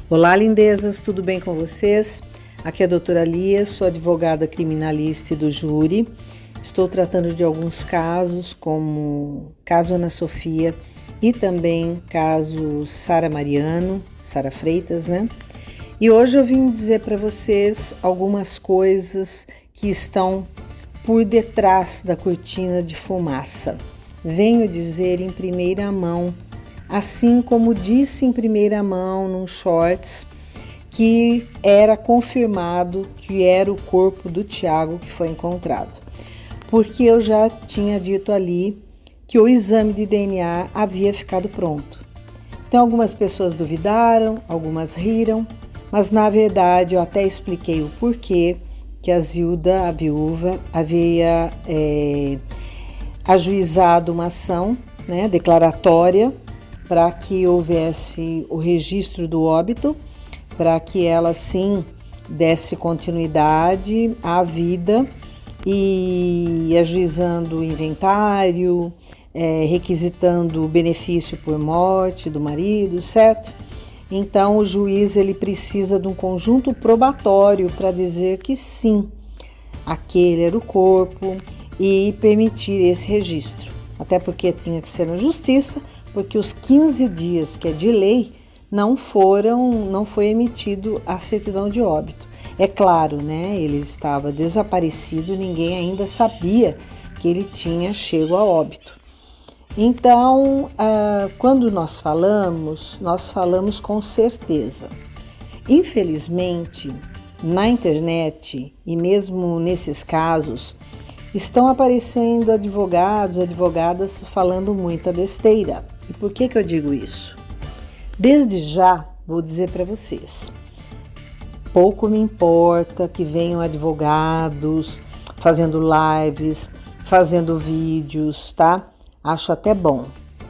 Olá, lindezas, tudo bem com vocês? Aqui é a doutora Lia, sou advogada criminalista e do júri. Estou tratando de alguns casos, como caso Ana Sofia e também caso Sara Mariano, Sara Freitas, né? E hoje eu vim dizer para vocês algumas coisas que estão por detrás da cortina de fumaça. Venho dizer em primeira mão, assim como disse em primeira mão num shorts, que era confirmado que era o corpo do Thiago que foi encontrado. Porque eu já tinha dito ali que o exame de DNA havia ficado pronto. Então algumas pessoas duvidaram, algumas riram, mas na verdade eu até expliquei o porquê que a Zilda, a viúva, havia ajuizado uma ação, declaratória, para que houvesse o registro do óbito, para que ela sim desse continuidade à vida e ajuizando o inventário, requisitando o benefício por morte do marido, certo? Então o juiz ele precisa de um conjunto probatório para dizer que sim, aquele era o corpo e permitir esse registro. Até porque tinha que ser na justiça, porque os 15 dias que é de lei não foi emitido a certidão de óbito. É claro, ele estava desaparecido, ninguém ainda sabia que ele tinha chego a óbito. Então, quando nós falamos com certeza. Infelizmente, na internet e mesmo nesses casos, estão aparecendo advogados, advogadas falando muita besteira. E por que eu digo isso? Desde já vou dizer para vocês, pouco me importa que venham advogados fazendo lives, fazendo vídeos, tá? Acho até bom,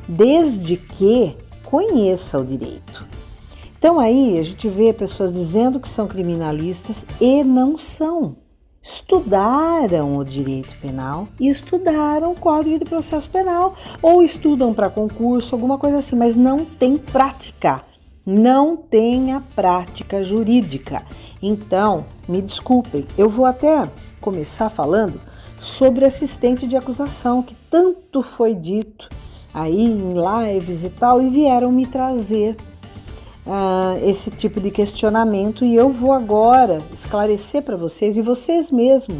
desde que conheça o direito. Então aí a gente vê pessoas dizendo que são criminalistas e não são. Estudaram o direito penal e estudaram o Código de Processo Penal ou estudam para concurso, alguma coisa assim, mas não tem prática, não tem a prática jurídica. Então, me desculpem, eu vou até começar falando sobre assistente de acusação, que tanto foi dito aí em lives e tal, e vieram me trazer esse tipo de questionamento, e eu vou agora esclarecer para vocês, e vocês mesmos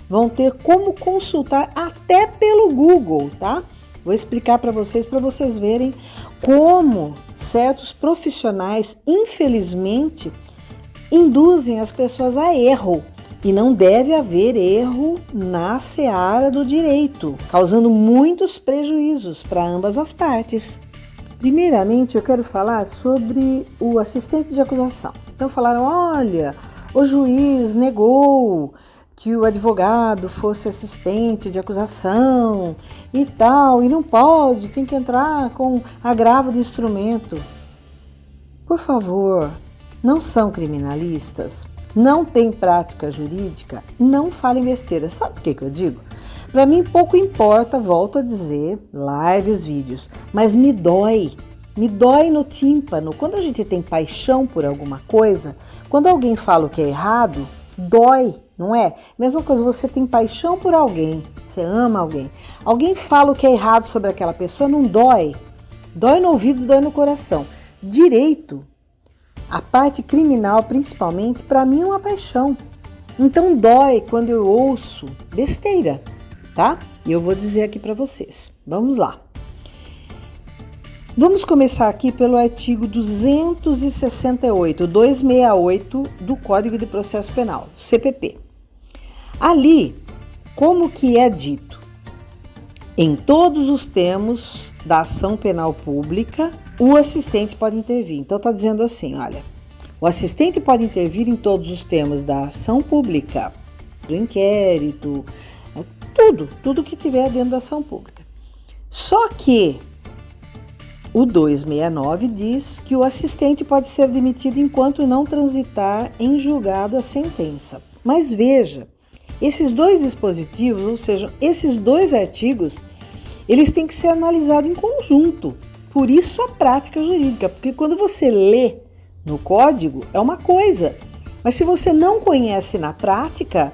vão ter como consultar até pelo Google, tá? Vou explicar para vocês verem como certos profissionais, infelizmente, induzem as pessoas a erro. E não deve haver erro na seara do direito, causando muitos prejuízos para ambas as partes. Primeiramente, eu quero falar sobre o assistente de acusação. Então falaram, olha, o juiz negou que o advogado fosse assistente de acusação e tal, e não pode, tem que entrar com agravo de instrumento. Por favor, não são criminalistas? Não tem prática jurídica, não falem besteira. Sabe por que eu digo? Para mim pouco importa, volto a dizer, lives, vídeos, mas me dói no tímpano. Quando a gente tem paixão por alguma coisa, quando alguém fala o que é errado, dói, não é? Mesma coisa, você tem paixão por alguém, você ama alguém fala o que é errado sobre aquela pessoa, não dói? Dói no ouvido, dói no coração. Direito, a parte criminal, principalmente, para mim é uma paixão. Então dói quando eu ouço besteira, tá? E eu vou dizer aqui para vocês. Vamos lá. Vamos começar aqui pelo artigo 268 do Código de Processo Penal, CPP. Ali, como que é dito? Em todos os termos da ação penal pública, o assistente pode intervir. Então está dizendo assim, olha, o assistente pode intervir em todos os termos da ação pública, do inquérito, tudo que tiver dentro da ação pública. Só que o 269 diz que o assistente pode ser demitido enquanto não transitar em julgado a sentença. Mas veja, esses dois dispositivos, ou seja, esses dois artigos, eles têm que ser analisados em conjunto. Por isso a prática jurídica, porque quando você lê no código é uma coisa, mas se você não conhece na prática,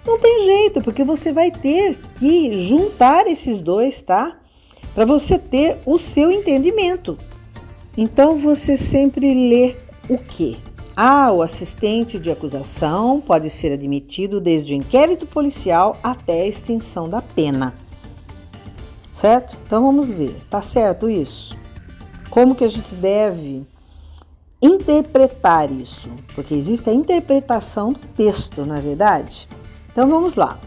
não tem jeito, porque você vai ter que juntar esses dois, tá? Para você ter o seu entendimento. Então, você sempre lê o quê? O assistente de acusação pode ser admitido desde o inquérito policial até a extinção da pena. Certo? Então, vamos ver. Tá certo isso? Como que a gente deve interpretar isso? Porque existe a interpretação do texto, não é verdade? Então, vamos lá.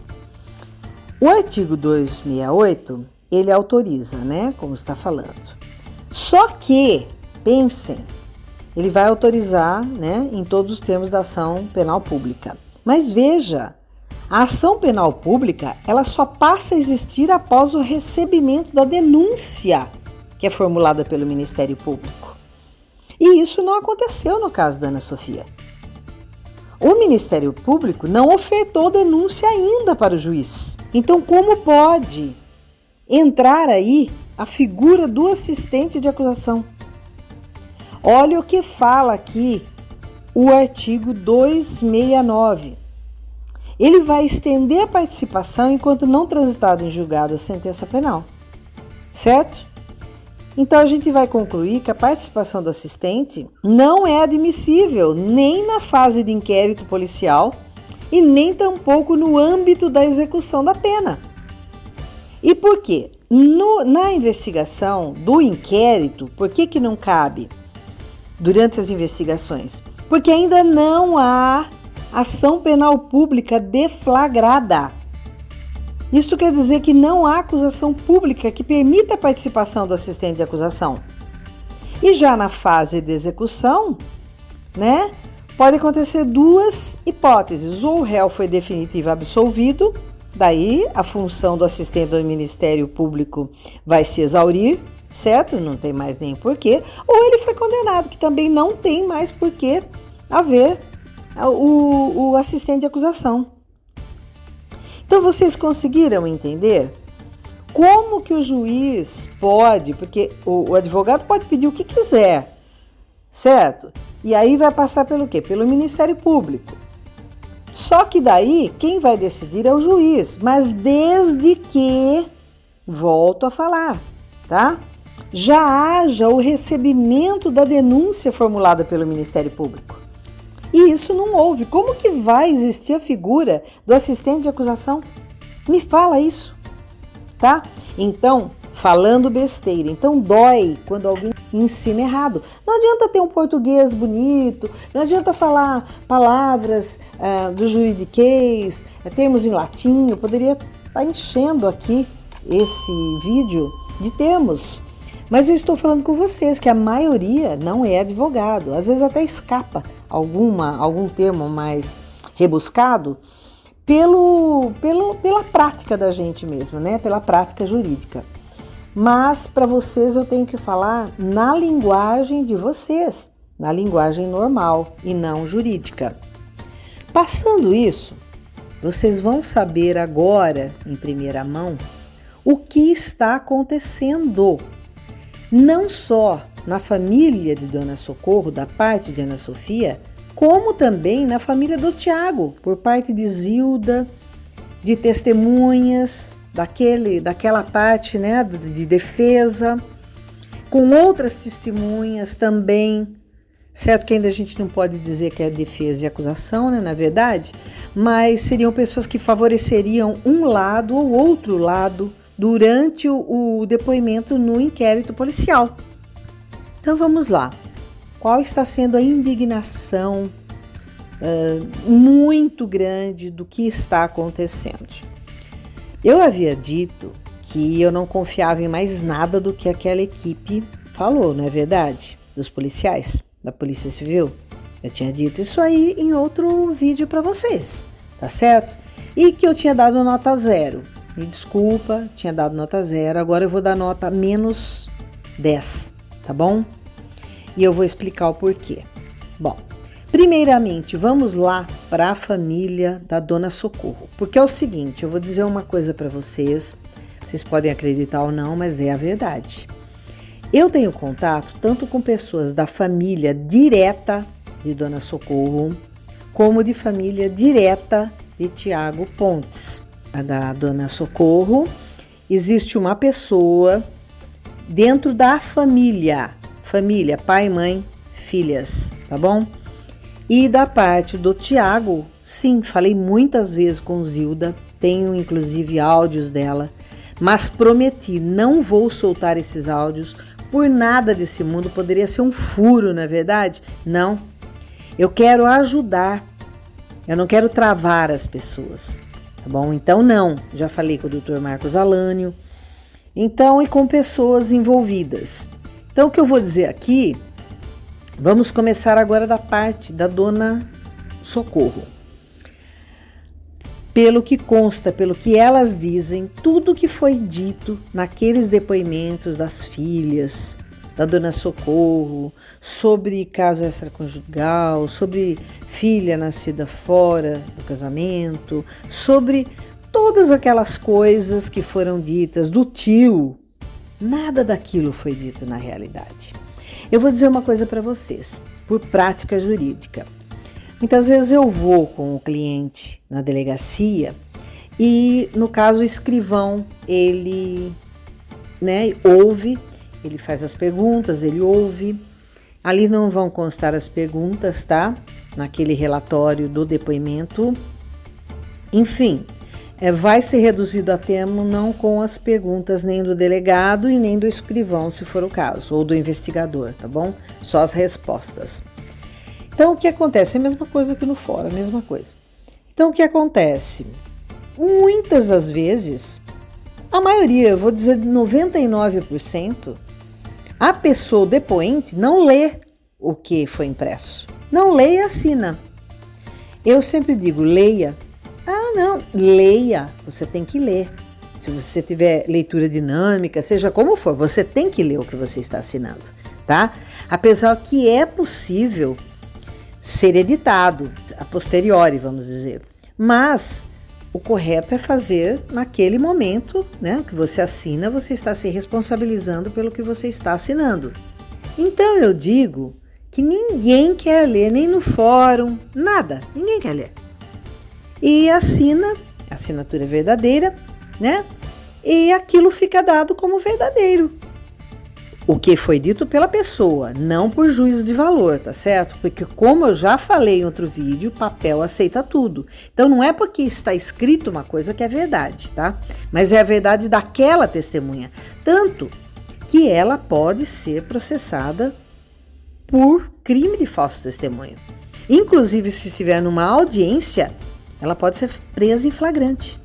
O artigo 268, ele autoriza, né? Como está falando. Só que, pensem, ele vai autorizar, né, em todos os termos da ação penal pública. Mas veja, a ação penal pública, ela só passa a existir após o recebimento da denúncia que é formulada pelo Ministério Público. E isso não aconteceu no caso da Ana Sofia. O Ministério Público não ofertou denúncia ainda para o juiz. Então, como pode entrar aí a figura do assistente de acusação? Olha o que fala aqui o artigo 269. Ele vai estender a participação enquanto não transitada em julgado a sentença penal. Certo? Então, a gente vai concluir que a participação do assistente não é admissível nem na fase de inquérito policial e nem tampouco no âmbito da execução da pena. E por quê? Na investigação do inquérito, por que não cabe durante as investigações? Porque ainda não há ação penal pública deflagrada. Isto quer dizer que não há acusação pública que permita a participação do assistente de acusação. E já na fase de execução, né, pode acontecer duas hipóteses. Ou o réu foi definitivo absolvido, daí a função do assistente do Ministério Público vai se exaurir, certo? Não tem mais nem porquê. Ou ele foi condenado, que também não tem mais porquê haver o assistente de acusação. Então, vocês conseguiram entender como que o juiz pode, porque o advogado pode pedir o que quiser, certo? E aí vai passar pelo quê? Pelo Ministério Público. Só que daí, quem vai decidir é o juiz, mas desde que, volto a falar, tá? Já haja o recebimento da denúncia formulada pelo Ministério Público. E isso não houve. Como que vai existir a figura do assistente de acusação? Me fala isso, tá? Então, falando besteira. Então, dói quando alguém ensina errado. Não adianta ter um português bonito, não adianta falar palavras do juridiquês, termos em latim. Eu poderia estar enchendo aqui esse vídeo de termos. Mas eu estou falando com vocês que a maioria não é advogado. Às vezes até escapa algum termo mais rebuscado pela prática da gente mesmo, né? Pela prática jurídica. Mas para vocês eu tenho que falar na linguagem de vocês, na linguagem normal e não jurídica. Passando isso, vocês vão saber agora, em primeira mão, o que está acontecendo. Não só na família de Dona Socorro, da parte de Ana Sofia, como também na família do Tiago, por parte de Zilda, de testemunhas, daquela parte, né, de defesa, com outras testemunhas também, certo que ainda a gente não pode dizer que é defesa e acusação, né, na verdade, mas seriam pessoas que favoreceriam um lado ou outro lado durante o depoimento no inquérito policial. Então vamos lá. Qual está sendo a indignação muito grande do que está acontecendo? Eu havia dito que eu não confiava em mais nada do que aquela equipe falou, não é verdade? Dos policiais, da Polícia Civil. Eu tinha dito isso aí em outro vídeo para vocês, tá certo? E que eu tinha dado nota 0. Me desculpa, tinha dado nota 0, agora eu vou dar nota menos 10, tá bom? E eu vou explicar o porquê. Bom, primeiramente, vamos lá para a família da Dona Socorro, porque é o seguinte, eu vou dizer uma coisa para vocês, vocês podem acreditar ou não, mas é a verdade. Eu tenho contato tanto com pessoas da família direta de Dona Socorro, como de família direta de Tiago Pontes. A da Dona Socorro, existe uma pessoa dentro da família, pai, mãe, filhas, tá bom? E da parte do Tiago, sim, falei muitas vezes com Zilda, tenho inclusive áudios dela, mas prometi, não vou soltar esses áudios por nada desse mundo, poderia ser um furo, não é verdade? Não, eu quero ajudar, eu não quero travar as pessoas, tá bom? Então não, já falei com o Dr. Marcos Alânio, então e com pessoas envolvidas. Então o que eu vou dizer aqui, vamos começar agora da parte da Dona Socorro. Pelo que consta, pelo que elas dizem, tudo que foi dito naqueles depoimentos das filhas, da Dona Socorro, sobre caso extraconjugal, sobre filha nascida fora do casamento, sobre todas aquelas coisas que foram ditas do tio, nada daquilo foi dito na realidade. Eu vou dizer uma coisa para vocês, por prática jurídica. Muitas vezes eu vou com o cliente na delegacia e, no caso, o escrivão, ele ouve, ele faz as perguntas, ele ouve. Ali não vão constar as perguntas, tá? Naquele relatório do depoimento. Enfim, vai ser reduzido a termo não com as perguntas nem do delegado e nem do escrivão, se for o caso, ou do investigador, tá bom? Só as respostas. Então, o que acontece? É a mesma coisa que no fórum, a mesma coisa. Então, o que acontece? Muitas das vezes, a maioria, eu vou dizer 99%, a pessoa, o depoente, não lê o que foi impresso. Não lê e assina. Eu sempre digo, leia. Ah, não, leia, você tem que ler. Se você tiver leitura dinâmica, seja como for, você tem que ler o que você está assinando, tá? Apesar que é possível ser editado a posteriori, vamos dizer. Mas o correto é fazer naquele momento, né, que você assina, você está se responsabilizando pelo que você está assinando. Então eu digo que ninguém quer ler, nem no fórum, nada, ninguém quer ler. E assina, a assinatura é verdadeira, né? E aquilo fica dado como verdadeiro. O que foi dito pela pessoa, não por juízo de valor, tá certo? Porque como eu já falei em outro vídeo, papel aceita tudo. Então não é porque está escrito uma coisa que é verdade, tá? Mas é a verdade daquela testemunha. Tanto que ela pode ser processada por crime de falso testemunho. Inclusive, se estiver numa audiência, ela pode ser presa em flagrante,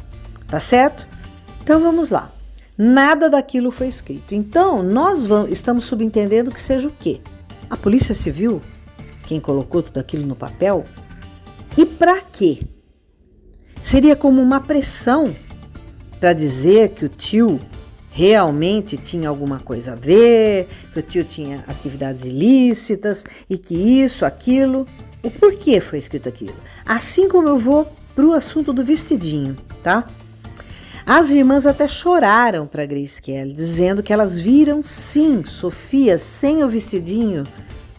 tá certo? Então vamos lá. Nada daquilo foi escrito. Então, nós estamos subentendendo que seja o quê? A Polícia Civil, quem colocou tudo aquilo no papel? E para quê? Seria como uma pressão para dizer que o tio realmente tinha alguma coisa a ver, que o tio tinha atividades ilícitas e que isso, aquilo. O porquê foi escrito aquilo? Assim como eu vou para o assunto do vestidinho, tá? As irmãs até choraram para Grace Kelly, dizendo que elas viram, sim, Sofia sem o vestidinho,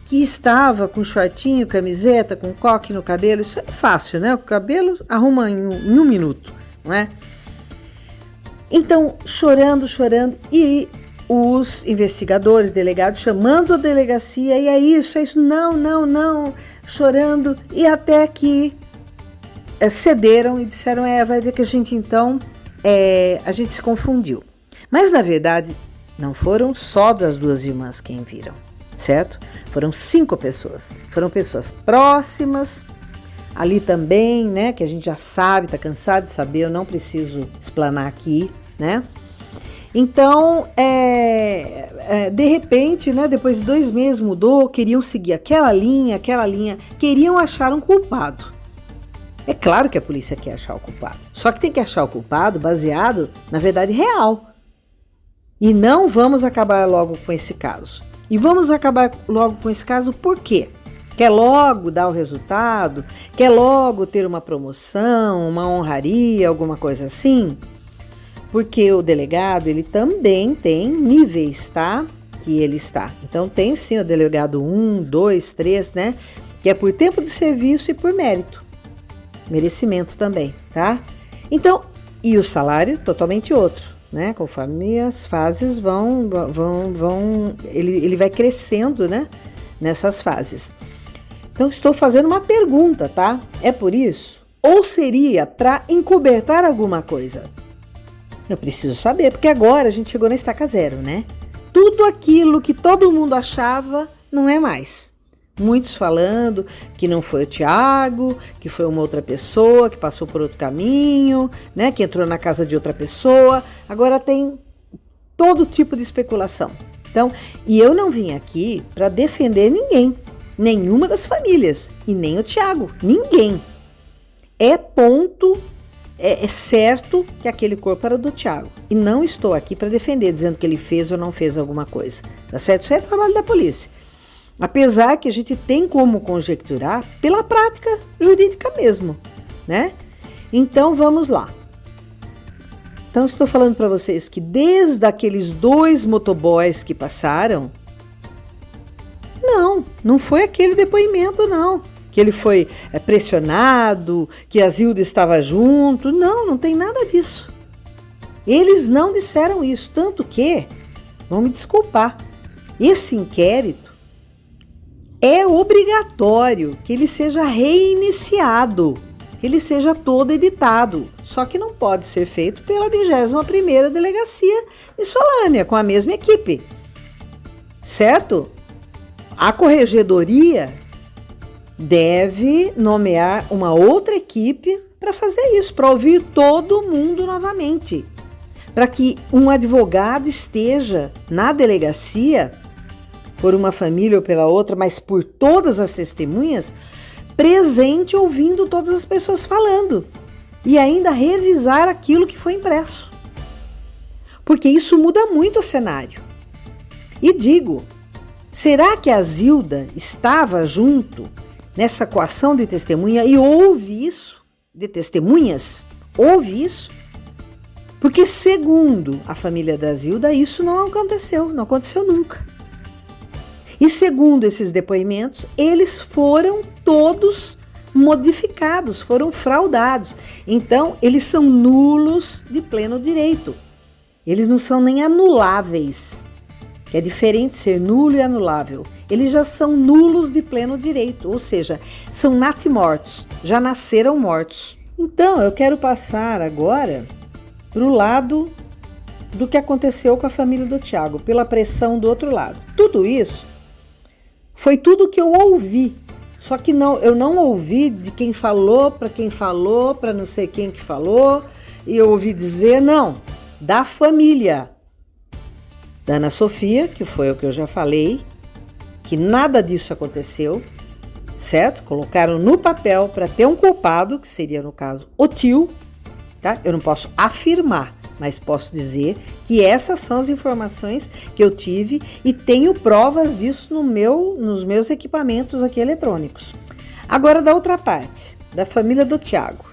que estava com shortinho, camiseta, com coque no cabelo. Isso é fácil, né? O cabelo arruma em um minuto, não é? Então, chorando, e os investigadores, delegados, chamando a delegacia, e é isso, não, chorando, e até que cederam e disseram, vai ver que a gente então... a gente se confundiu. Mas, na verdade, não foram só das duas irmãs quem viram, certo? Foram 5 pessoas. Foram pessoas próximas, ali também, né? Que a gente já sabe, tá cansado de saber, eu não preciso explanar aqui, né? Então, de repente, né? Depois de 2 meses mudou, queriam seguir aquela linha, queriam achar um culpado. É claro que a polícia quer achar o culpado, só que tem que achar o culpado baseado na verdade real. E não vamos acabar logo com esse caso. E vamos acabar logo com esse caso por quê? Quer logo dar o resultado? Quer logo ter uma promoção, uma honraria, alguma coisa assim? Porque o delegado, ele também tem níveis, tá? que ele está. Então tem sim o delegado 1, 2, 3, né? Que é por tempo de serviço e por mérito. Merecimento também, tá? Então, e o salário totalmente outro, né? Conforme as fases ele vai crescendo, né? Nessas fases. Então, estou fazendo uma pergunta, tá? É por isso? Ou seria para encobertar alguma coisa? Eu preciso saber, porque agora a gente chegou na estaca zero, né? Tudo aquilo que todo mundo achava não é mais. Muitos falando que não foi o Thiago, que foi uma outra pessoa, que passou por outro caminho, né? Que entrou na casa de outra pessoa. Agora tem todo tipo de especulação. Então, e eu não vim aqui para defender ninguém, nenhuma das famílias, e nem o Thiago, ninguém. É certo que aquele corpo era do Thiago. E não estou aqui para defender, dizendo que ele fez ou não fez alguma coisa. Tá certo? Isso é trabalho da polícia. Apesar que a gente tem como conjecturar pela prática jurídica mesmo, né? Então, vamos lá. Então, estou falando para vocês que desde aqueles 2 motoboys que passaram, não foi aquele depoimento, não. Que ele foi pressionado, que a Zilda estava junto. Não tem nada disso. Eles não disseram isso, tanto que, vão me desculpar, esse inquérito é obrigatório que ele seja reiniciado, que ele seja todo editado, só que não pode ser feito pela 21ª Delegacia de Solânia, com a mesma equipe, certo? A Corregedoria deve nomear uma outra equipe para fazer isso, para ouvir todo mundo novamente, para que um advogado esteja na delegacia, por uma família ou pela outra, mas por todas as testemunhas, presente ouvindo todas as pessoas falando e ainda revisar aquilo que foi impresso, porque isso muda muito o cenário. E digo, será que a Zilda estava junto nessa coação de testemunha e houve isso? De testemunhas? Houve isso? Porque segundo a família da Zilda, isso não aconteceu nunca. E segundo esses depoimentos, eles foram todos modificados, foram fraudados. Então, eles são nulos de pleno direito. Eles não são nem anuláveis. É diferente ser nulo e anulável. Eles já são nulos de pleno direito, ou seja, são natimortos, já nasceram mortos. Então, eu quero passar agora para o lado do que aconteceu com a família do Thiago, pela pressão do outro lado. Tudo isso foi tudo que eu ouvi, só que eu não ouvi de quem falou, para não sei quem que falou, e eu ouvi dizer, não, da família da Ana Sofia, que foi o que eu já falei, que nada disso aconteceu, certo? Colocaram no papel para ter um culpado, que seria, no caso, o tio, tá? Eu não posso afirmar, mas posso dizer que essas são as informações que eu tive e tenho provas disso nos meus equipamentos aqui eletrônicos. Agora, da outra parte, da família do Thiago.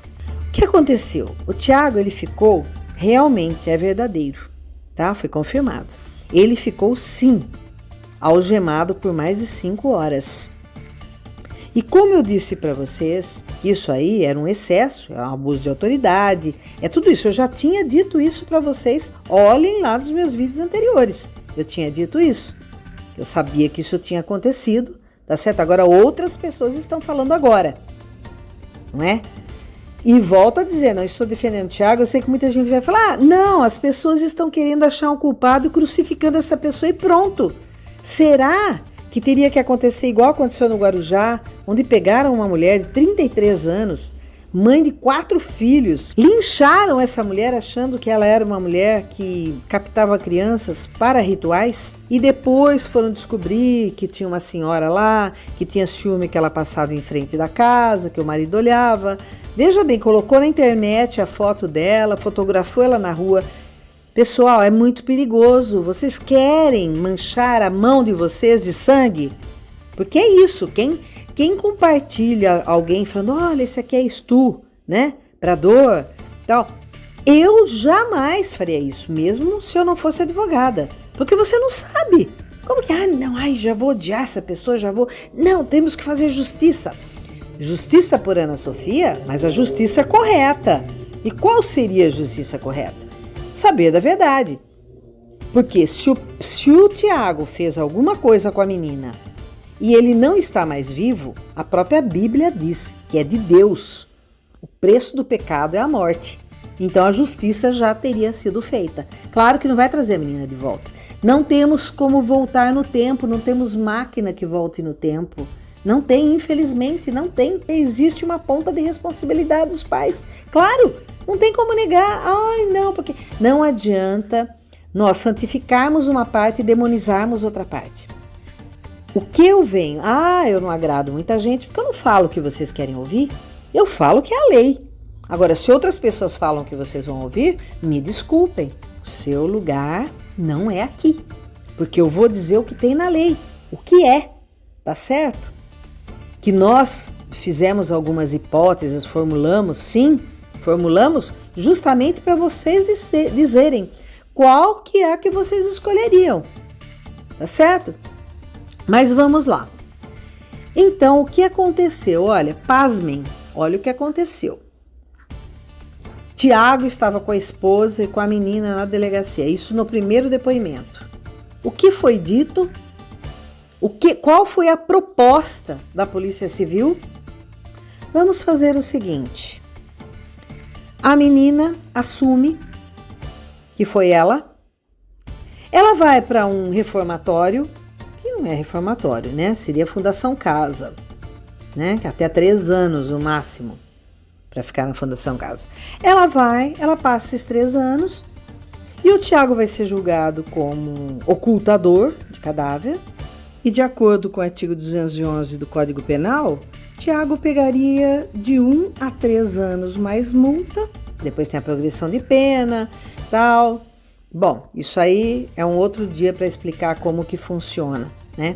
O que aconteceu? O Thiago, ele ficou, realmente é verdadeiro, tá? Foi confirmado. Ele ficou, sim, algemado por mais de 5 horas. E como eu disse para vocês, isso aí era um excesso, é um abuso de autoridade, é tudo isso. Eu já tinha dito isso para vocês, olhem lá dos meus vídeos anteriores. Eu tinha dito isso, eu sabia que isso tinha acontecido, tá certo? Agora outras pessoas estão falando agora, não é? E volto a dizer, não estou defendendo o Thiago, eu sei que muita gente vai falar, não, as pessoas estão querendo achar um culpado, crucificando essa pessoa e pronto. Será que teria que acontecer igual aconteceu no Guarujá, onde pegaram uma mulher de 33 anos, mãe de 4 filhos, lincharam essa mulher achando que ela era uma mulher que captava crianças para rituais e depois foram descobrir que tinha uma senhora lá, que tinha ciúme que ela passava em frente da casa, que o marido olhava. Veja bem, colocou na internet a foto dela, fotografou ela na rua. Pessoal, é muito perigoso. Vocês querem manchar a mão de vocês de sangue? Porque é isso, quem compartilha alguém falando, olha, esse aqui é Stu, né? Pra dor, tal. Eu jamais faria isso, mesmo se eu não fosse advogada. Porque você não sabe Como que, não, já vou odiar essa pessoa, já vou... Não, temos que fazer justiça. Justiça por Ana Sofia, mas a justiça correta. E qual seria a justiça correta? Saber da verdade. Porque se o Tiago fez alguma coisa com a menina e ele não está mais vivo, a própria Bíblia diz que é de Deus. O preço do pecado é a morte. Então a justiça já teria sido feita. Claro que não vai trazer a menina de volta. Não temos como voltar no tempo, não temos máquina que volte no tempo. Não tem, infelizmente, não tem. Existe uma ponta de responsabilidade dos pais. Claro, não tem como negar. Não, porque não adianta nós santificarmos uma parte e demonizarmos outra parte. O que eu venho? Eu não agrado muita gente porque eu não falo o que vocês querem ouvir. Eu falo que é a lei. Agora, se outras pessoas falam que vocês vão ouvir, me desculpem. O seu lugar não é aqui. Porque eu vou dizer o que tem na lei. O que é. Tá certo? Que nós fizemos algumas hipóteses, formulamos, sim, formulamos justamente para vocês dizerem qual que é que vocês escolheriam, tá certo? Mas vamos lá. Então, o que aconteceu? Olha, pasmem, olha o que aconteceu. Tiago estava com a esposa e com a menina na delegacia, isso no primeiro depoimento. O que foi dito? Qual foi a proposta da Polícia Civil? Vamos fazer o seguinte. A menina assume que foi ela. Ela vai para um reformatório, que não é reformatório, né? Seria Fundação Casa, né? Que até 3 anos no máximo para ficar na Fundação Casa. Ela passa esses 3 anos e o Tiago vai ser julgado como ocultador de cadáver. E de acordo com o artigo 211 do Código Penal, Tiago pegaria de 1 a 3 anos mais multa, depois tem a progressão de pena, tal. Bom, isso aí é um outro dia para explicar como que funciona, né?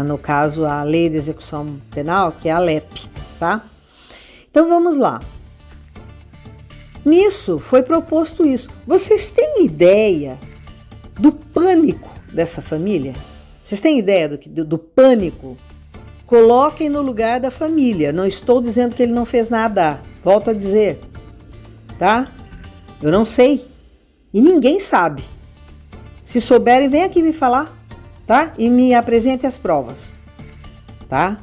No caso, a Lei de Execução Penal, que é a LEP, tá? Então vamos lá. Nisso foi proposto isso. Vocês têm ideia do pânico dessa família? Vocês têm ideia do pânico? Coloquem no lugar da família. Não estou dizendo que ele não fez nada. Volto a dizer. Tá? Eu não sei. E ninguém sabe. Se souberem, vem aqui me falar. Tá? E me apresente as provas. Tá?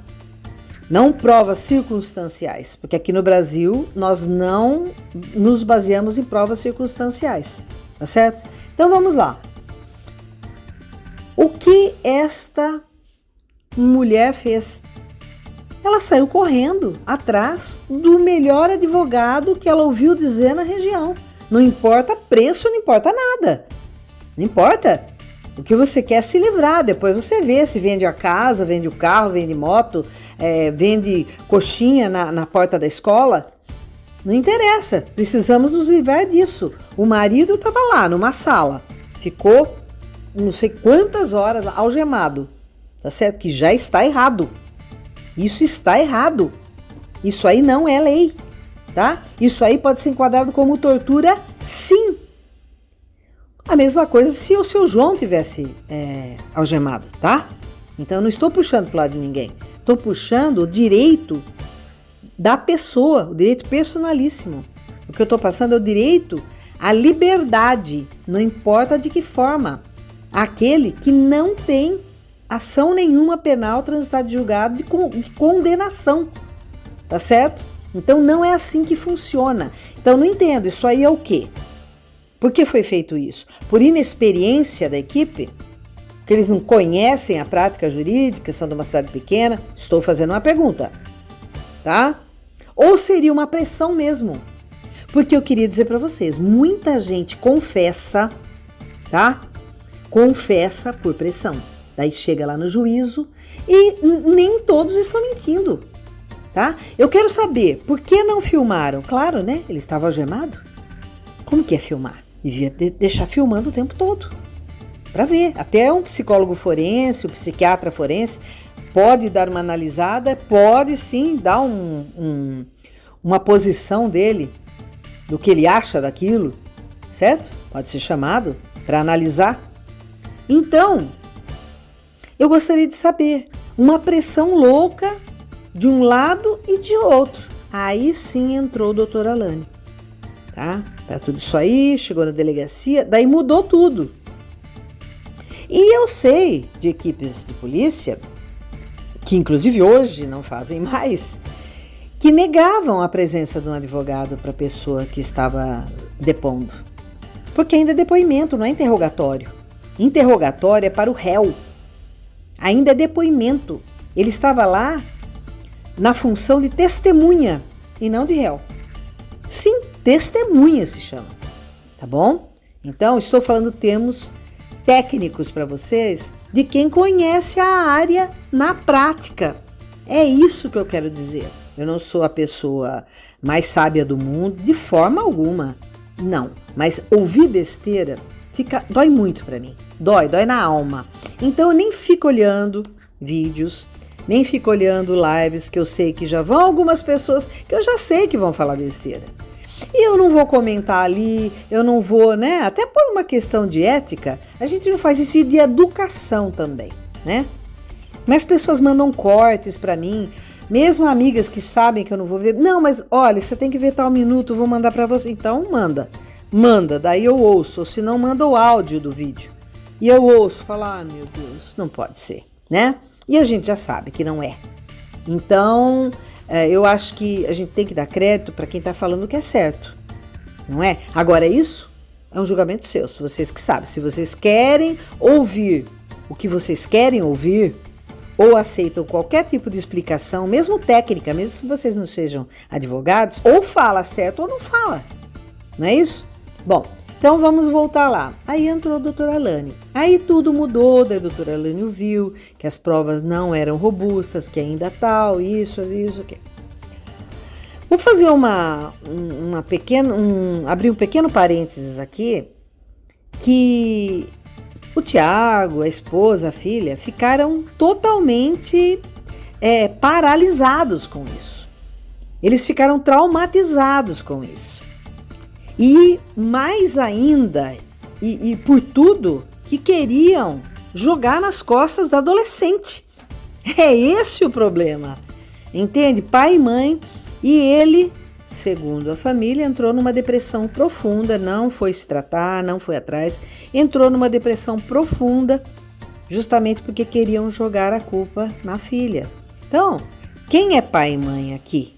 Não provas circunstanciais. Porque aqui no Brasil, nós não nos baseamos em provas circunstanciais. Tá certo? Então vamos lá. O que esta mulher fez? Ela saiu correndo atrás do melhor advogado que ela ouviu dizer na região. Não importa preço, não importa nada. Não importa. O que você quer é se livrar. Depois você vê se vende a casa, vende o carro, vende moto, vende coxinha na porta da escola. Não interessa. Precisamos nos livrar disso. O marido estava lá numa sala. Ficou não sei quantas horas algemado, tá certo? Que já está errado. Isso está errado. Isso aí não é lei, tá? Isso aí pode ser enquadrado como tortura, sim. A mesma coisa se o seu João tivesse algemado, tá? Então eu não estou puxando pro lado de ninguém. Estou puxando o direito da pessoa, o direito personalíssimo. O que eu estou passando é o direito à liberdade, não importa de que forma. Aquele que não tem ação nenhuma penal transitada de julgado de condenação, tá certo? Então não é assim que funciona. Então não entendo, isso aí é o quê? Por que foi feito isso? Por inexperiência da equipe? Que eles não conhecem a prática jurídica, são de uma cidade pequena? Estou fazendo uma pergunta, tá? Ou seria uma pressão mesmo? Porque eu queria dizer para vocês, muita gente confessa, tá? Confessa por pressão. Daí chega lá no juízo e nem todos estão mentindo, tá? Eu quero saber, por que não filmaram? Claro, né? Ele estava algemado. Como que é filmar? Devia deixar filmando o tempo todo, para ver. Até um psicólogo forense, um psiquiatra forense, pode dar uma analisada, pode sim dar uma posição dele, do que ele acha daquilo, certo? Pode ser chamado para analisar. Então, Eu gostaria de saber. Uma pressão louca de um lado e de outro. Aí sim entrou o doutor Alane, tá? Para tudo isso aí, chegou na delegacia, daí mudou tudo. E eu sei de equipes de polícia, que inclusive hoje não fazem mais, que negavam a presença de um advogado para a pessoa que estava depondo. Porque ainda é depoimento, não é interrogatório. Interrogatório é para o réu. Ainda é depoimento. Ele estava lá na função de testemunha e não de réu. Sim, testemunha se chama, tá bom? Então, estou falando termos técnicos para vocês de quem conhece a área na prática. É isso que eu quero dizer. Eu não sou a pessoa mais sábia do mundo, de forma alguma. Não, mas ouvir besteira dói muito para mim. Dói na alma. Então eu nem fico olhando vídeos, nem fico olhando lives que eu sei que já vão algumas pessoas que eu já sei que vão falar besteira. E eu não vou comentar ali, eu não vou, né? Até por uma questão de ética, a gente não faz isso, e de educação também, né? Mas pessoas mandam cortes para mim, mesmo amigas que sabem que eu não vou ver. Não, mas olha, você tem que ver tal minuto, vou mandar para você. Então manda, daí eu ouço, ou se não, manda o áudio do vídeo. E eu ouço, falar, meu Deus, não pode ser, né? E a gente já sabe que não é. Então, eu acho que a gente tem que dar crédito para quem está falando o que é certo, não é? Agora, isso é um julgamento seu, se vocês que sabem. Se vocês querem ouvir o que vocês querem ouvir, ou aceitam qualquer tipo de explicação, mesmo técnica, mesmo se vocês não sejam advogados, ou fala certo ou não fala, não é isso? Bom, então vamos voltar lá. Aí entrou o doutor Alane. Aí tudo mudou, daí o doutor Alane viu que as provas não eram robustas, que ainda tal, isso, aqui. Vou fazer abrir um pequeno parênteses aqui, que o Tiago, a esposa, a filha, ficaram totalmente paralisados com isso. Eles ficaram traumatizados com isso. E mais ainda, e por tudo, que queriam jogar nas costas da adolescente. É esse o problema, entende? Pai e mãe, e ele, segundo a família, entrou numa depressão profunda, não foi se tratar, não foi atrás, entrou numa depressão profunda, justamente porque queriam jogar a culpa na filha. Então, quem é pai e mãe aqui?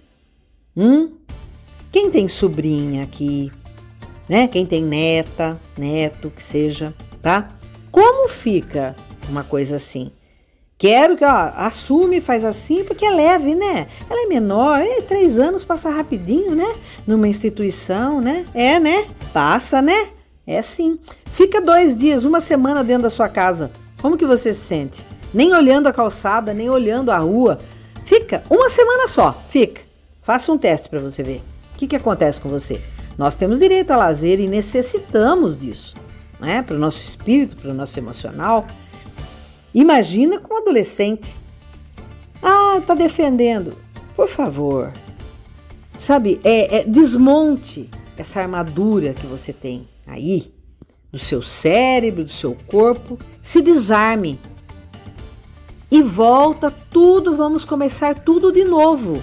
Quem tem sobrinha aqui? Né? Quem tem neta, neto, que seja, tá? Como fica uma coisa assim? Quero que, assume, faz assim, porque é leve, né? Ela é menor, 3 anos passa rapidinho, né? Numa instituição, né? Né? Passa, né? É sim. Fica 2 dias, 1 semana dentro da sua casa. Como que você se sente? Nem olhando a calçada, nem olhando a rua. Fica 1 semana só, fica. Faça um teste para você ver. O que acontece com você? Nós temos direito a lazer e necessitamos disso, né? Para o nosso espírito, para o nosso emocional. Imagina com um adolescente. Tá defendendo. Por favor. Sabe, desmonte essa armadura que você tem aí, do seu cérebro, do seu corpo. Se desarme. E volta tudo, vamos começar tudo de novo.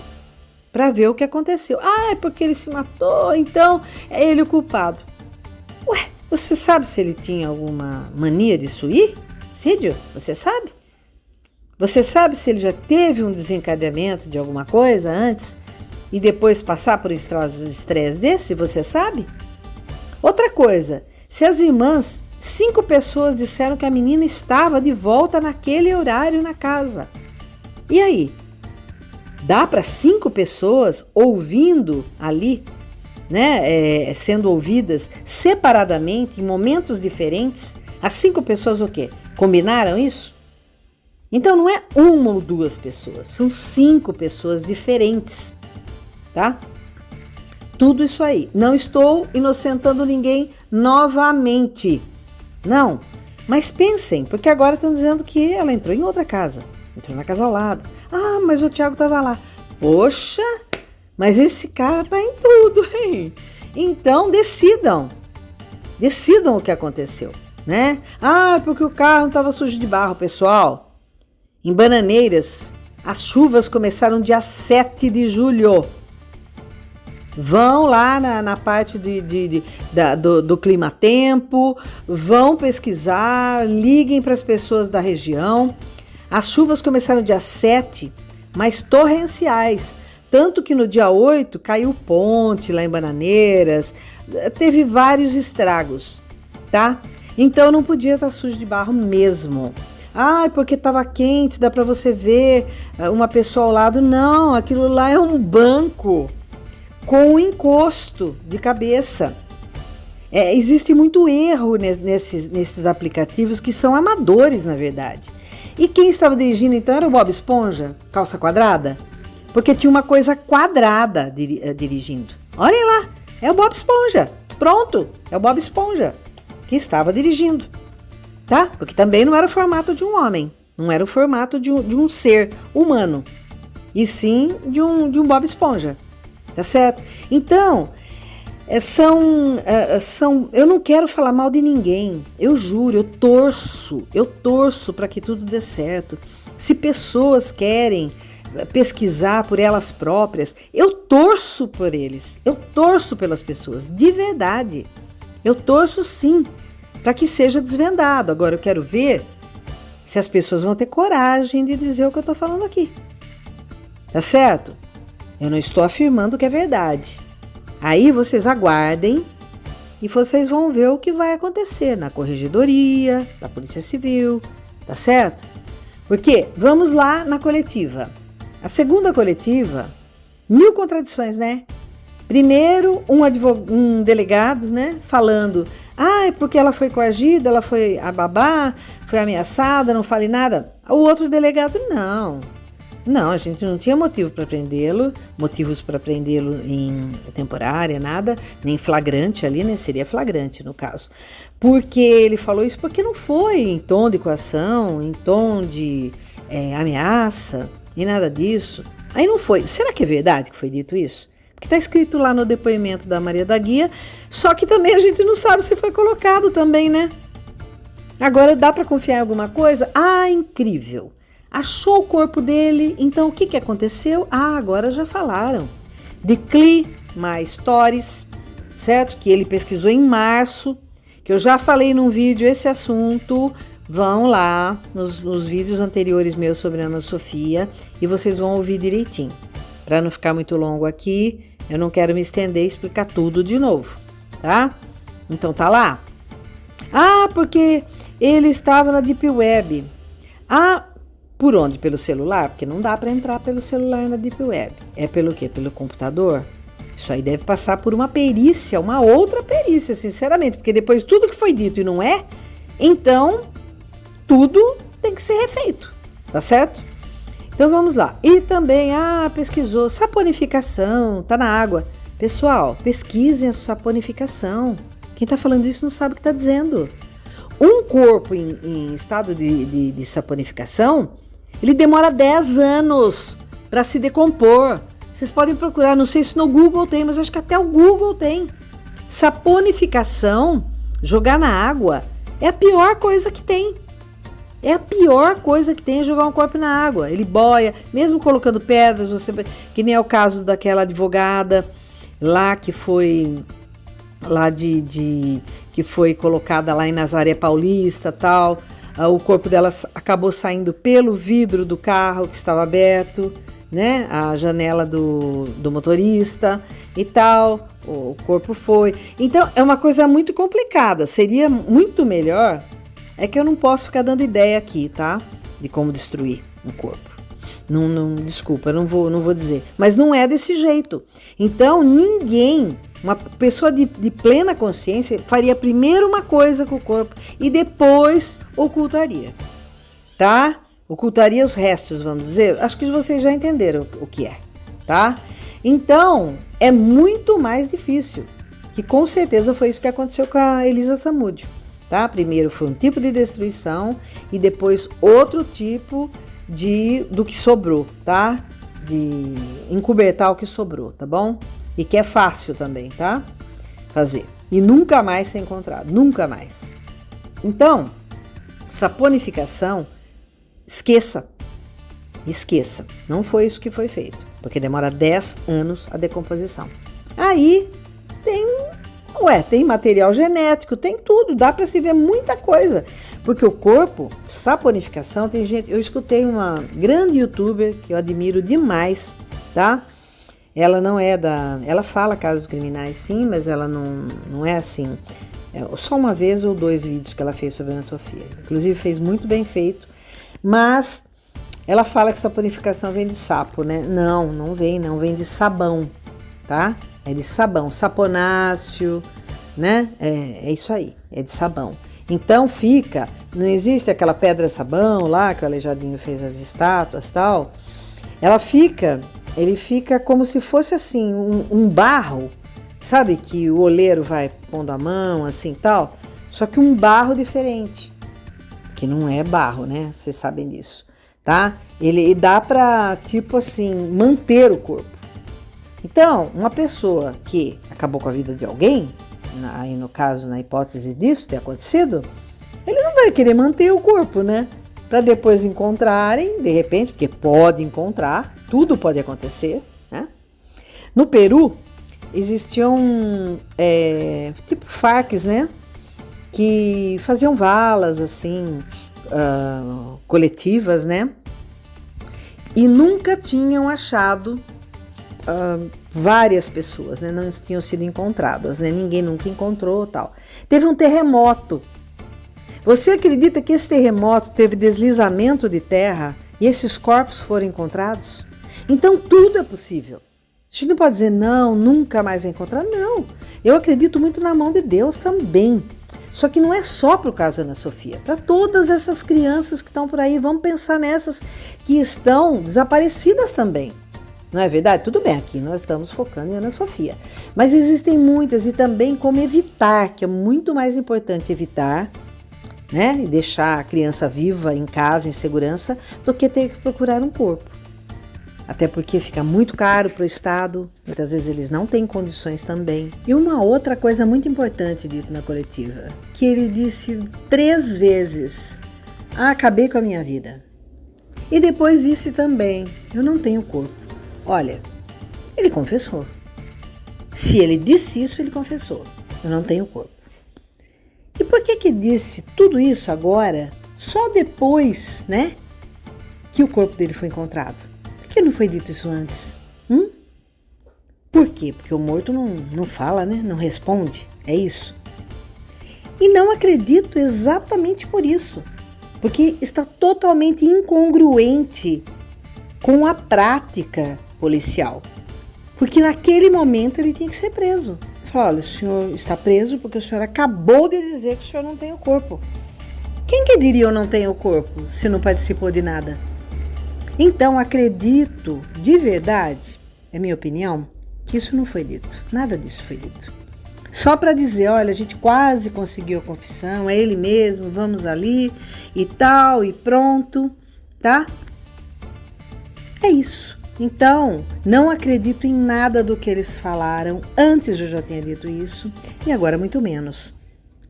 Para ver o que aconteceu. É porque ele se matou, então é ele o culpado. Ué, você sabe se ele tinha alguma mania de suicídio? Você sabe? Você sabe se ele já teve um desencadeamento de alguma coisa antes e depois passar por estados de estresse desse? Você sabe? Outra coisa, se as irmãs, 5 pessoas disseram que a menina estava de volta naquele horário na casa. E aí? Dá para 5 pessoas ouvindo ali, né, sendo ouvidas separadamente, em momentos diferentes, as 5 pessoas o quê? Combinaram isso? Então não é 1 ou 2 pessoas, são 5 pessoas diferentes, tá? Tudo isso aí. Não estou inocentando ninguém novamente, não. Mas pensem, porque agora estão dizendo que ela entrou em outra casa, entrou na casa ao lado. Mas o Tiago estava lá. Poxa, mas esse cara tá em tudo, hein? Então, decidam o que aconteceu, né? Porque o carro estava sujo de barro, pessoal. Em Bananeiras, as chuvas começaram dia 7 de julho. Vão lá na parte do clima-tempo, vão pesquisar, liguem para as pessoas da região. As chuvas começaram dia 7, mas torrenciais. Tanto que no dia 8 caiu ponte lá em Bananeiras, teve vários estragos, tá? Então não podia estar sujo de barro mesmo. Porque estava quente, dá para você ver uma pessoa ao lado. Não, aquilo lá é um banco com um encosto de cabeça. Existe muito erro nesses aplicativos que são amadores, na verdade. E quem estava dirigindo então era o Bob Esponja, calça quadrada? Porque tinha uma coisa quadrada dirigindo. Olhem lá, é o Bob Esponja. Pronto, é o Bob Esponja que estava dirigindo. Tá? Porque também não era o formato de um homem, não era o formato de um ser humano, e sim de um Bob Esponja, tá certo? Então, eu não quero falar mal de ninguém, eu juro, eu torço para que tudo dê certo. Se pessoas querem pesquisar por elas próprias, eu torço por eles, eu torço pelas pessoas, de verdade, eu torço sim, para que seja desvendado. Agora eu quero ver se as pessoas vão ter coragem de dizer o que eu estou falando aqui. Tá certo? Eu não estou afirmando que é verdade. Aí vocês aguardem e vocês vão ver o que vai acontecer na corregedoria, da Polícia Civil, tá certo? Porque vamos lá na coletiva. A segunda coletiva, 1000 contradições, né? Primeiro, um delegado, né, falando... é porque ela foi coagida, ela foi a babá, foi ameaçada, não fale nada. O outro delegado, não, a gente não tinha motivos para prendê-lo em temporária, nada, nem flagrante ali, né? Seria flagrante no caso. Porque ele falou isso porque não foi em tom de coação, em tom de ameaça, e nada disso. Aí não foi. Será que é verdade que foi dito isso? Porque está escrito lá no depoimento da Maria da Guia, só que também a gente não sabe se foi colocado também, né? Agora, dá para confiar em alguma coisa? Incrível! Achou o corpo dele, então o que aconteceu? Agora já falaram. De My Stories, certo? Que ele pesquisou em março, que eu já falei num vídeo esse assunto. Vão lá nos vídeos anteriores meus sobre a Ana Sofia e vocês vão ouvir direitinho. Para não ficar muito longo aqui, eu não quero me estender e explicar tudo de novo, tá? Então tá lá. Porque ele estava na Deep Web. Por onde? Pelo celular? Porque não dá para entrar pelo celular na Deep Web. É pelo quê? Pelo computador? Isso aí deve passar por uma perícia, uma outra perícia, sinceramente. Porque depois de tudo que foi dito e não é, então tudo tem que ser refeito, tá certo? Então vamos lá. E também, pesquisou saponificação, tá na água. Pessoal, pesquisem a saponificação. Quem tá falando isso não sabe o que tá dizendo. Um corpo em estado de saponificação, ele demora 10 anos para se decompor. Vocês podem procurar, não sei se no Google tem, mas acho que até o Google tem. Saponificação, jogar na água, é a pior coisa que tem. É a pior coisa que tem jogar um corpo na água. Ele boia, mesmo colocando pedras, que nem é o caso daquela advogada lá que foi que foi colocada lá em Nazaré Paulista, tal. O corpo dela acabou saindo pelo vidro do carro que estava aberto, né? A janela do motorista e tal. O corpo foi. Então é uma coisa muito complicada. Seria muito melhor. É que eu não posso ficar dando ideia aqui, tá? De como destruir um corpo. Desculpa, eu não vou dizer. Mas não é desse jeito. Então, ninguém, uma pessoa de plena consciência, faria primeiro uma coisa com o corpo e depois ocultaria, tá? Ocultaria os restos, vamos dizer. Acho que vocês já entenderam o que é, tá? Então, é muito mais difícil. Que com certeza foi isso que aconteceu com a Elisa Samúdio. Tá? Primeiro foi um tipo de destruição e depois outro tipo do que sobrou, tá? De encobertar o que sobrou, tá bom? E que é fácil também, tá? Fazer. E nunca mais ser encontrado, nunca mais. Então, saponificação, esqueça. Esqueça, não foi isso que foi feito, porque demora 10 anos a decomposição. Aí tem material genético, tem tudo, dá para se ver muita coisa. Porque o corpo, saponificação, tem gente... Eu escutei uma grande youtuber que eu admiro demais, tá? Ela não é ela fala casos criminais sim, mas ela não é assim. Só uma vez ou 2 vídeos que ela fez sobre a Ana Sofia. Inclusive fez muito bem feito, mas ela fala que saponificação vem de sapo, né? Não vem de sabão, tá? É de sabão, saponáceo, né? É isso aí, é de sabão. Então não existe aquela pedra sabão lá que o Aleijadinho fez as estátuas e tal. Ele fica como se fosse assim, um barro, sabe? Que o oleiro vai pondo a mão assim tal, só que um barro diferente, que não é barro, né? Vocês sabem disso, tá? Ele dá pra, tipo assim, manter o corpo. Então, uma pessoa que acabou com a vida de alguém, aí no caso, na hipótese disso ter acontecido, ele não vai querer manter o corpo, né? Para depois encontrarem, de repente, porque pode encontrar, tudo pode acontecer, né? No Peru, existiam tipo Farcs, né? Que faziam valas, assim, coletivas, né? E nunca tinham achado várias pessoas, né? Não tinham sido encontradas, né? Ninguém nunca encontrou, tal. Teve um terremoto. Você acredita que esse terremoto teve deslizamento de terra e esses corpos foram encontrados? Então tudo é possível. A gente não pode dizer não, nunca mais vai encontrar. Não, eu acredito muito na mão de Deus também. Só que não é só para o caso Ana Sofia. Para todas essas crianças que estão por aí, vamos pensar nessas que estão desaparecidas também. Não é verdade? Tudo bem, aqui nós estamos focando em Ana Sofia. Mas existem muitas, e também como evitar, que é muito mais importante evitar, né? E deixar a criança viva em casa, em segurança, do que ter que procurar um corpo. Até porque fica muito caro para o Estado, muitas vezes eles não têm condições também. E uma outra coisa muito importante dito na coletiva, que ele disse 3 vezes, acabei com a minha vida. E depois disse também, eu não tenho corpo. Olha, ele confessou. Se ele disse isso, ele confessou. Eu não tenho corpo. E por que disse tudo isso agora, só depois, né, que o corpo dele foi encontrado? Por que não foi dito isso antes? Por quê? Porque o morto não fala, né? Não responde. É isso. E não acredito exatamente por isso. Porque está totalmente incongruente com a prática policial. Porque naquele momento ele tinha que ser preso. Fala, olha, o senhor está preso porque o senhor acabou de dizer que o senhor não tem o corpo. Quem que diria eu não tenho o corpo se não participou de nada? Então acredito, de verdade, é minha opinião, que isso não foi dito. Nada disso foi dito. Só para dizer, olha, a gente quase conseguiu a confissão, é ele mesmo, vamos ali e tal, e pronto, tá? É isso. Então, não acredito em nada do que eles falaram. Antes eu já tinha dito isso e agora muito menos.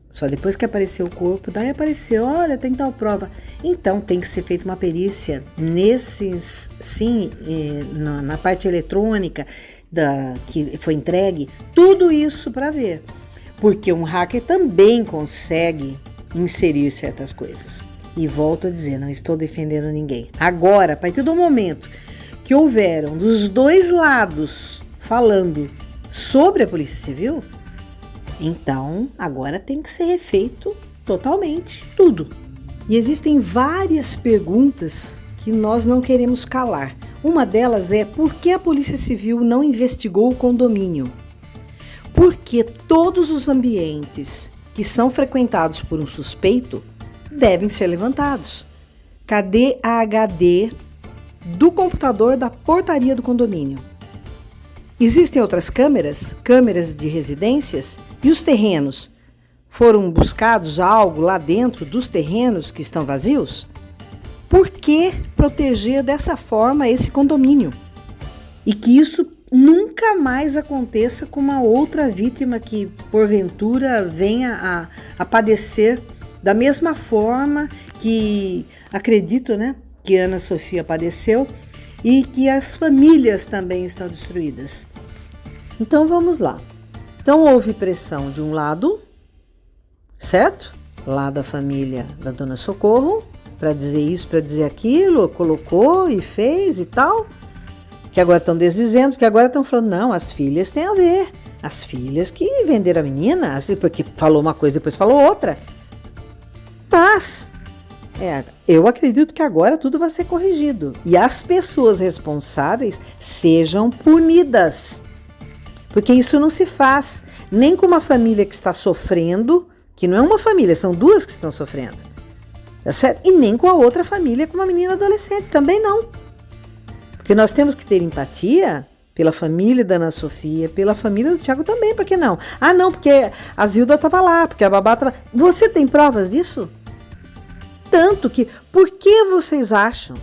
Só depois que apareceu o corpo, daí apareceu, olha, tem tal prova. Então tem que ser feita uma perícia nesses, sim, na parte eletrônica que foi entregue, tudo isso para ver. Porque um hacker também consegue inserir certas coisas. E volto a dizer, não estou defendendo ninguém. Agora, a partir do momento que houveram dos 2 lados falando sobre a Polícia Civil, então agora tem que ser refeito totalmente tudo. E existem várias perguntas que nós não queremos calar. Uma delas é por que a Polícia Civil não investigou o condomínio? Porque todos os ambientes que são frequentados por um suspeito devem ser levantados. Cadê a HD do computador da portaria do condomínio? Existem outras câmeras de residências, e os terrenos? Foram buscados algo lá dentro dos terrenos que estão vazios? Por que proteger dessa forma esse condomínio? E que isso nunca mais aconteça com uma outra vítima que, porventura, venha a padecer da mesma forma que, acredito, né, que Ana Sofia padeceu e que as famílias também estão destruídas. Então vamos lá. Então houve pressão de um lado, certo? Lá da família da Dona Socorro, para dizer isso, para dizer aquilo, colocou e fez e tal. Que agora estão desdizendo, que agora estão falando, não, as filhas têm a ver. As filhas que venderam a menina, assim, porque falou uma coisa e depois falou outra. Mas eu acredito que agora tudo vai ser corrigido. E as pessoas responsáveis sejam punidas. Porque isso não se faz nem com uma família que está sofrendo, que não é uma família, são duas que estão sofrendo. Tá certo? E nem com a outra família, com uma menina adolescente, também não. Porque nós temos que ter empatia pela família da Ana Sofia, pela família do Thiago também, por que não? Ah, não, porque a Zilda estava lá, porque a babá estava... Você tem provas disso? Tanto que, por que vocês acham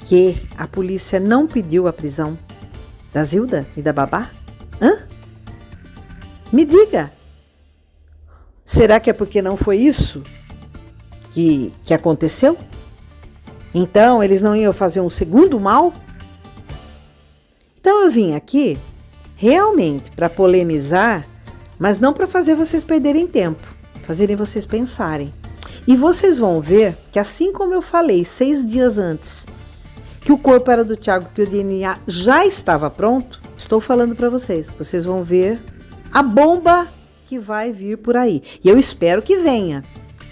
que a polícia não pediu a prisão da Zilda e da babá? Hã? Me diga. Será que é porque não foi isso que aconteceu? Então, eles não iam fazer um segundo mal? Então, eu vim aqui realmente para polemizar, mas não para fazer vocês perderem tempo, fazerem vocês pensarem. E vocês vão ver que, assim como eu falei 6 dias antes, que o corpo era do Thiago, que o DNA já estava pronto, estou falando para vocês. Vocês vão ver a bomba que vai vir por aí. E eu espero que venha,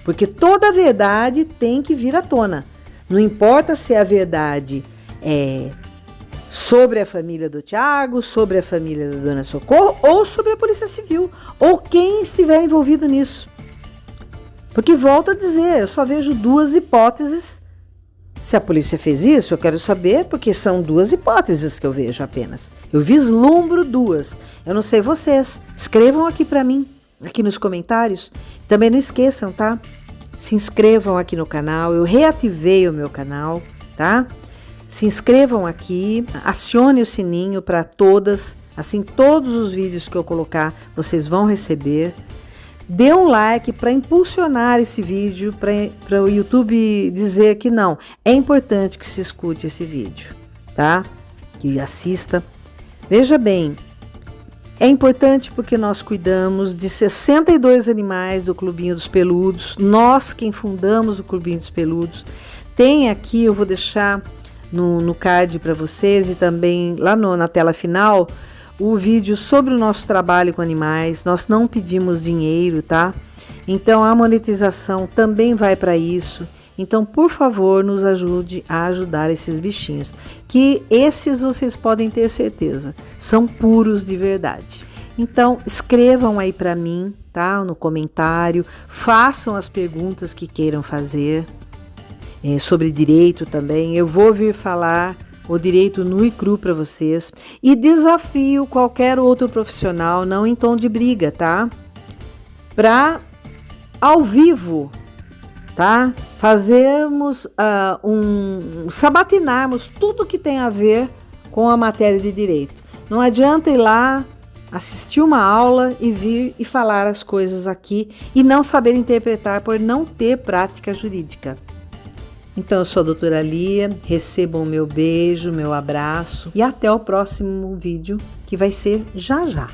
porque toda a verdade tem que vir à tona. Não importa se a verdade é sobre a família do Thiago, sobre a família da Dona Socorro, ou sobre a Polícia Civil, ou quem estiver envolvido nisso. Porque, volto a dizer, eu só vejo 2 hipóteses. Se a polícia fez isso, eu quero saber, porque são 2 hipóteses que eu vejo apenas. Eu vislumbro 2. Eu não sei vocês. Escrevam aqui para mim, aqui nos comentários. Também não esqueçam, tá? Se inscrevam aqui no canal. Eu reativei o meu canal, tá? Se inscrevam aqui, acione o sininho para todas. Assim, todos os vídeos que eu colocar, vocês vão receber. Dê um like para impulsionar esse vídeo, para o YouTube dizer que não, é importante que se escute esse vídeo, tá? Que assista. Veja bem, é importante porque nós cuidamos de 62 animais do Clubinho dos Peludos, nós quem fundamos o Clubinho dos Peludos. Tem aqui, eu vou deixar no card para vocês e também lá na tela final, o vídeo sobre o nosso trabalho com animais. Nós não pedimos dinheiro, tá? Então a monetização também vai para isso. Então, por favor, nos ajude a ajudar esses bichinhos, que esses vocês podem ter certeza, são puros de verdade. Então, escrevam aí para mim, tá? No comentário, façam as perguntas que queiram fazer, sobre direito também. Eu vou vir falar o direito nu e cru para vocês e desafio qualquer outro profissional, não em tom de briga, tá? Para ao vivo, tá? Fazermos sabatinarmos tudo que tem a ver com a matéria de direito. Não adianta ir lá assistir uma aula e vir e falar as coisas aqui e não saber interpretar por não ter prática jurídica. Então, eu sou a doutora Lia, recebam o meu beijo, meu abraço e até o próximo vídeo, que vai ser já já.